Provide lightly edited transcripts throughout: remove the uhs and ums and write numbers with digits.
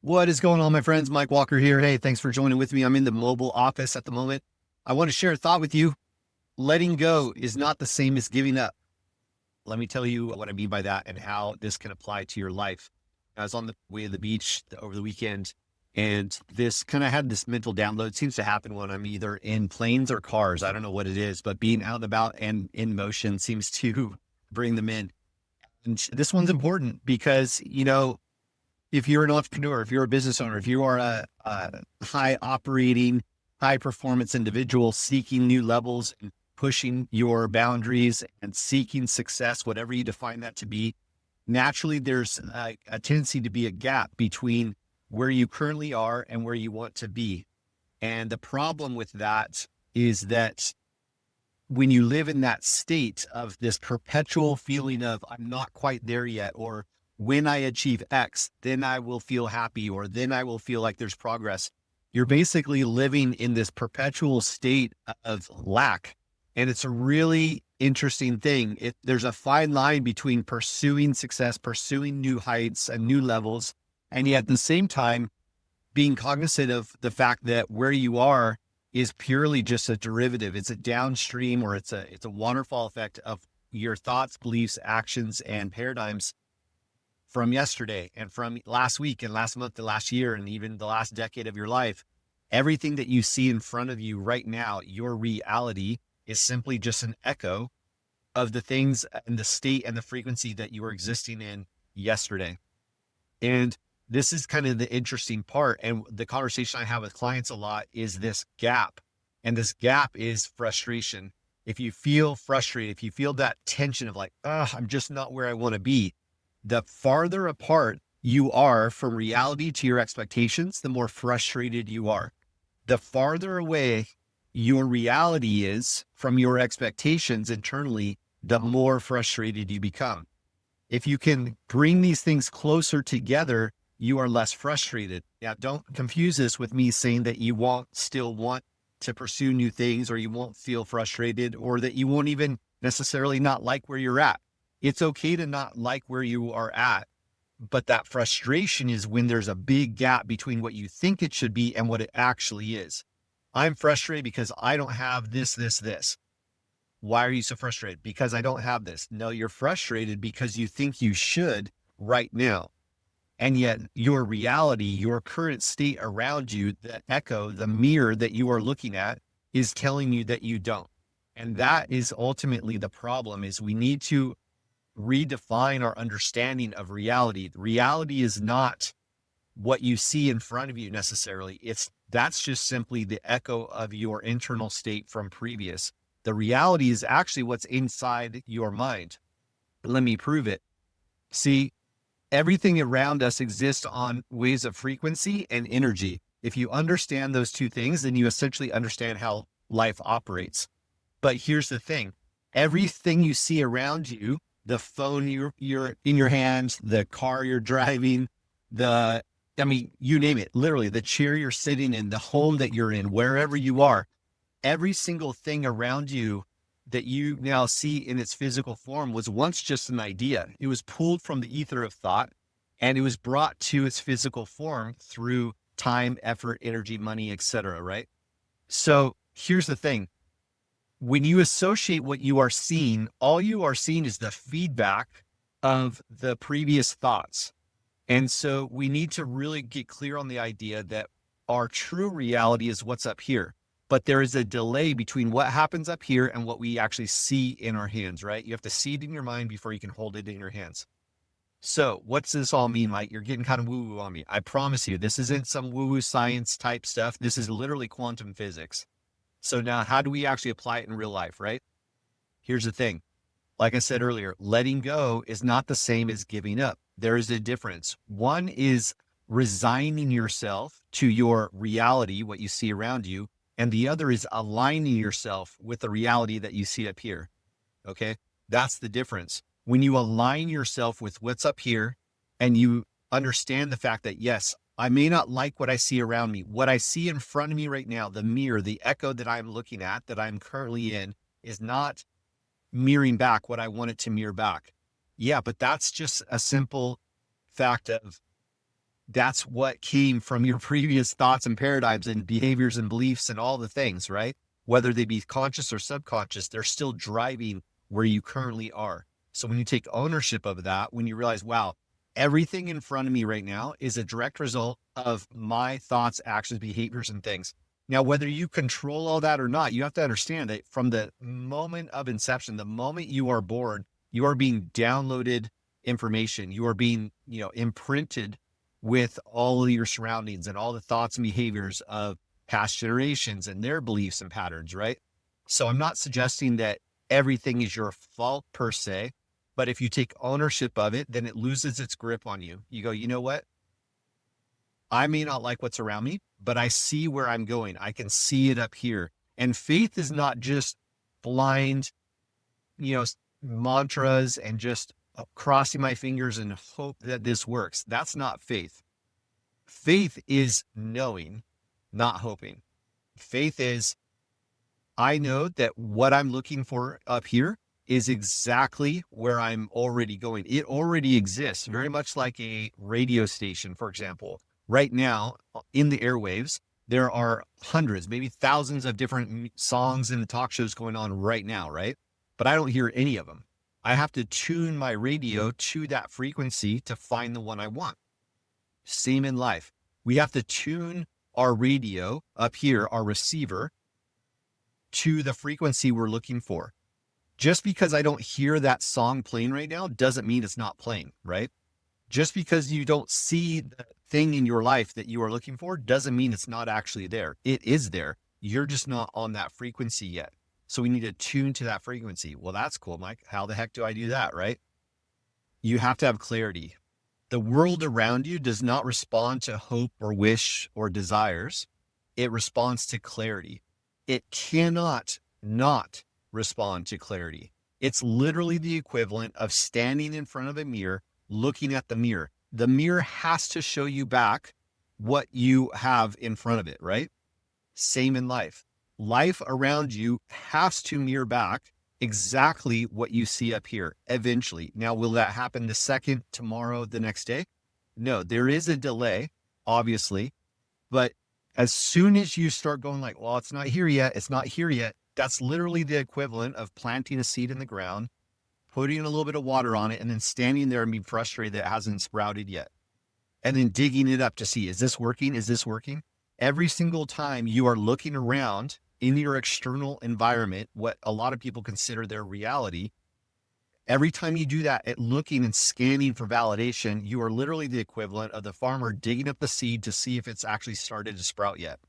What is going on, my friends? Mike Walker here. Hey, thanks for joining with me. I'm in the mobile office at the moment. I want to share a thought with you. Letting go is not the same as giving up. Let me tell you what I mean by that and how this can apply to your life. I was on the way to the beach over the weekend, and this kind of had this mental download. It seems to happen when I'm either in planes or cars. I don't know what it is, but being out and about and in motion seems to bring them in. And this one's important because, if you're an entrepreneur, if you're a business owner, if you are a high operating, high performance individual seeking new levels and pushing your boundaries and seeking success, whatever you define that to be, naturally there's a tendency to be a gap between where you currently are and where you want to be. And the problem with that is that when you live in that state of this perpetual feeling of I'm not quite there yet, or when I achieve X, then I will feel happy, or then I will feel like there's progress. You're basically living in this perpetual state of lack. And it's a really interesting thing. There's a fine line between pursuing success, pursuing new heights and new levels, and yet at the same time, being cognizant of the fact that where you are is purely just a derivative. It's a downstream, or it's a waterfall effect of your thoughts, beliefs, actions, and paradigms from yesterday and from last week and last month and last year and even the last decade of your life. Everything that you see in front of you right now, your reality, is simply just an echo of the things and the state and the frequency that you were existing in yesterday. And this is kind of the interesting part. And the conversation I have with clients a lot is this gap. And this gap is frustration. If you feel frustrated, if you feel that tension of like, I'm just not where I want to be, the farther apart you are from reality to your expectations, the more frustrated you are. The farther away your reality is from your expectations internally, the more frustrated you become. If you can bring these things closer together, you are less frustrated. Now, don't confuse this with me saying that you won't still want to pursue new things, or you won't feel frustrated, or that you won't even necessarily not like where you're at. It's okay to not like where you are at, but that frustration is when there's a big gap between what you think it should be and what it actually is. I'm frustrated because I don't have this. Why are you so frustrated? Because I don't have this. No, you're frustrated because you think you should right now. And yet your reality, your current state around you, the echo, the mirror that you are looking at is telling you that you don't. And that is ultimately the problem. Is we need to redefine our understanding of reality. Reality is not what you see in front of you necessarily. That's just simply the echo of your internal state from previous. The reality is actually what's inside your mind. Let me prove it. See, everything around us exists on waves of frequency and energy. If you understand those two things, then you essentially understand how life operates. But here's the thing. Everything you see around you, the phone you're in your hands, the car you're driving, you name it, literally the chair you're sitting in, the home that you're in, wherever you are, every single thing around you that you now see in its physical form was once just an idea. It was pulled from the ether of thought, and it was brought to its physical form through time, effort, energy, money, etc. Right? So here's the thing. When you associate what you are seeing, all you are seeing is the feedback of the previous thoughts. And so we need to really get clear on the idea that our true reality is what's up here. But there is a delay between what happens up here and what we actually see in our hands, right? You have to see it in your mind before you can hold it in your hands. So what's this all mean, Mike? You're getting kind of woo-woo on me. I promise you, this isn't some woo-woo science type stuff. This is literally quantum physics. So now how do we actually apply it in real life, right? Here's the thing. Like I said earlier, letting go is not the same as giving up. There is a difference. One is resigning yourself to your reality, what you see around you, and the other is aligning yourself with the reality that you see up here. Okay. That's the difference. When you align yourself with what's up here and you understand the fact that, yes, I may not like what I see around me. What I see in front of me right now, the mirror, the echo that I'm looking at, that I'm currently in, is not mirroring back what I want it to mirror back. Yeah, but that's just a simple fact of That's what came from your previous thoughts and paradigms and behaviors and beliefs and all the things, right? Whether they be conscious or subconscious, they're still driving where you currently are. So when you take ownership of that, when you realize, wow, everything in front of me right now is a direct result of my thoughts, actions, behaviors, and things. Now, whether you control all that or not, you have to understand that from the moment of inception, the moment you are born, you are being downloaded information. You are being, imprinted with all of your surroundings and all the thoughts and behaviors of past generations and their beliefs and patterns, right? So I'm not suggesting that everything is your fault per se, but if you take ownership of it, then it loses its grip on you. You go, you know what? I may not like what's around me, but I see where I'm going. I can see it up here. And faith is not just blind, you know, mantras and just crossing my fingers and hope that this works. That's not faith. Faith is knowing, not hoping. Faith is, I know that what I'm looking for up here is exactly where I'm already going. It already exists, very much like a radio station, for example. Right now, in the airwaves, there are hundreds, maybe thousands of different songs and talk shows going on right now, right? But I don't hear any of them. I have to tune my radio to that frequency to find the one I want. Same in life. We have to tune our radio up here, our receiver, to the frequency we're looking for. Just because I don't hear that song playing right now doesn't mean it's not playing, right? Just because you don't see the thing in your life that you are looking for doesn't mean it's not actually there. It is there. You're just not on that frequency yet. So we need to tune to that frequency. Well, that's cool, Mike. How the heck do I do that, right? You have to have clarity. The world around you does not respond to hope or wish or desires. It responds to clarity. It cannot not respond to clarity. It's literally the equivalent of standing in front of a mirror, looking at the mirror. The mirror has to show you back what you have in front of it, right? Same in life. Life around you has to mirror back exactly what you see up here eventually. Now, will that happen the second, tomorrow, the next day? No, there is a delay, obviously, but as soon as you start going like, well, it's not here yet, it's not here yet, that's literally the equivalent of planting a seed in the ground, putting a little bit of water on it, and then standing there and being frustrated that it hasn't sprouted yet. And then digging it up to see, is this working? Is this working? Every single time you are looking around in your external environment, what a lot of people consider their reality, every time you do that, at looking and scanning for validation, you are literally the equivalent of the farmer digging up the seed to see if it's actually started to sprout yet.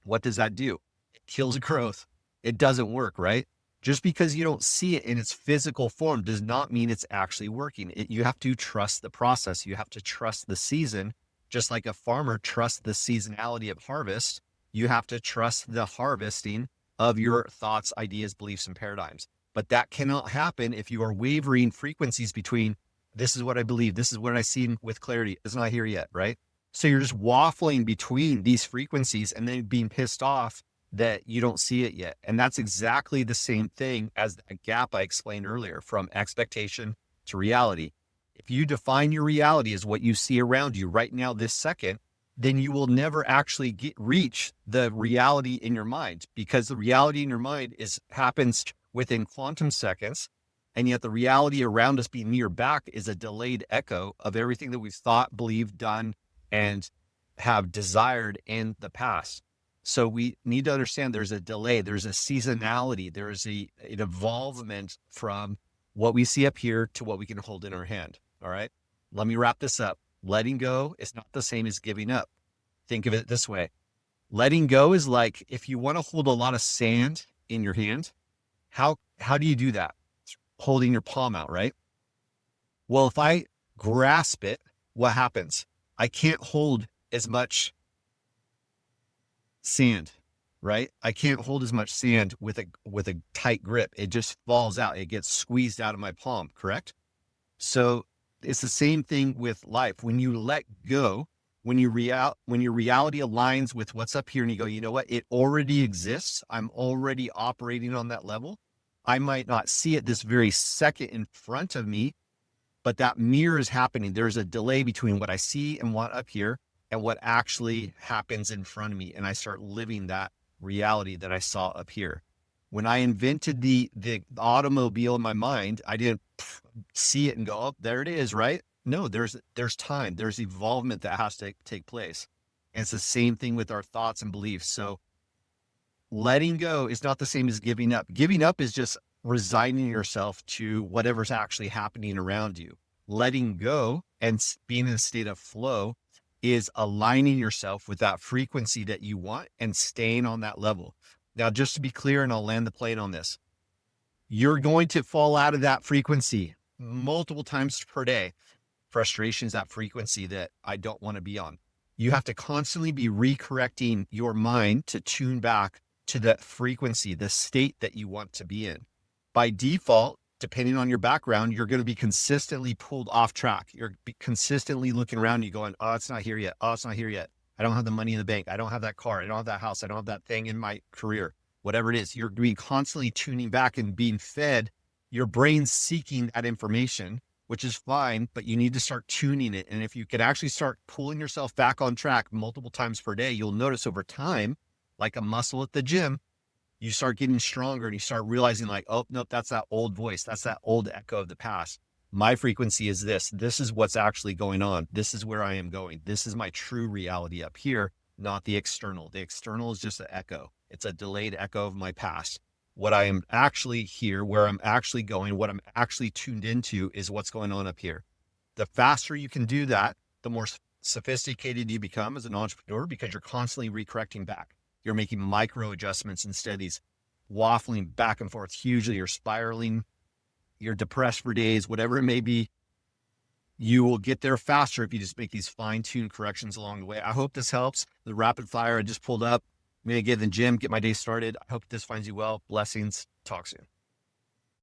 What does that do? It kills growth. It doesn't work, right? Just because you don't see it in its physical form does not mean it's actually working. You have to trust the process. You have to trust the season. Just like a farmer trusts the seasonality of harvest, you have to trust the harvesting of your thoughts, ideas, beliefs, and paradigms. But that cannot happen if you are wavering frequencies between this is what I believe, this is what I see with clarity. It's not here yet, right? So you're just waffling between these frequencies and then being pissed off that you don't see it yet. And that's exactly the same thing as that gap I explained earlier from expectation to reality. If you define your reality as what you see around you right now, this second, then you will never actually reach the reality in your mind, because the reality in your mind happens within quantum seconds. And yet the reality around us being near back is a delayed echo of everything that we've thought, believed, done, and have desired in the past. So we need to understand there's a delay, there's a seasonality, there's an evolvement from what we see up here to what we can hold in our hand. All right. Let me wrap this up. Letting go is not the same as giving up. Think of it this way. Letting go is like if you want to hold a lot of sand in your hand, how do you do that? It's holding your palm out, right? Well, if I grasp it, what happens? I can't hold as much sand, right? I can't hold as much sand with a tight grip. It just falls out. It gets squeezed out of my palm, correct? So it's the same thing with life. When you let go, when your reality aligns with what's up here and you go, you know what? It already exists. I'm already operating on that level. I might not see it this very second in front of me, but that mirror is happening. There's a delay between what I see and want up here and what actually happens in front of me. And I start living that reality that I saw up here. When I invented the automobile in my mind, I didn't see it and go, oh, there it is, right? No, there's time, there's evolvement that has to take place. And it's the same thing with our thoughts and beliefs. So letting go is not the same as giving up. Giving up is just resigning yourself to whatever's actually happening around you. Letting go and being in a state of flow is aligning yourself with that frequency that you want and staying on that level. Now, just to be clear, and I'll land the plane on this, you're going to fall out of that frequency multiple times per day. Frustration is that frequency that I don't want to be on. You have to constantly be recorrecting your mind to tune back to that frequency, the state that you want to be in. By default, depending on your background, you're going to be consistently pulled off track. You're consistently looking around you going, oh, it's not here yet. Oh, it's not here yet. I don't have the money in the bank. I don't have that car. I don't have that house. I don't have that thing in my career, whatever it is. You're being constantly tuning back and being fed. Your brain's seeking that information, which is fine, but you need to start tuning it. And if you can actually start pulling yourself back on track multiple times per day, you'll notice over time, like a muscle at the gym, you start getting stronger and you start realizing like, oh, nope, that's that old voice. That's that old echo of the past. My frequency is this. This is what's actually going on. This is where I am going. This is my true reality up here, not the external. The external is just an echo. It's a delayed echo of my past. What I am actually here, where I'm actually going, what I'm actually tuned into is what's going on up here. The faster you can do that, the more sophisticated you become as an entrepreneur because you're constantly recorrecting back. You're making micro adjustments instead of these waffling back and forth hugely. You're spiraling. You're depressed for days, whatever it may be. You will get there faster if you just make these fine-tuned corrections along the way. I hope this helps. The rapid fire I just pulled up. I'm going to get in the gym, get my day started. I hope this finds you well. Blessings. Talk soon.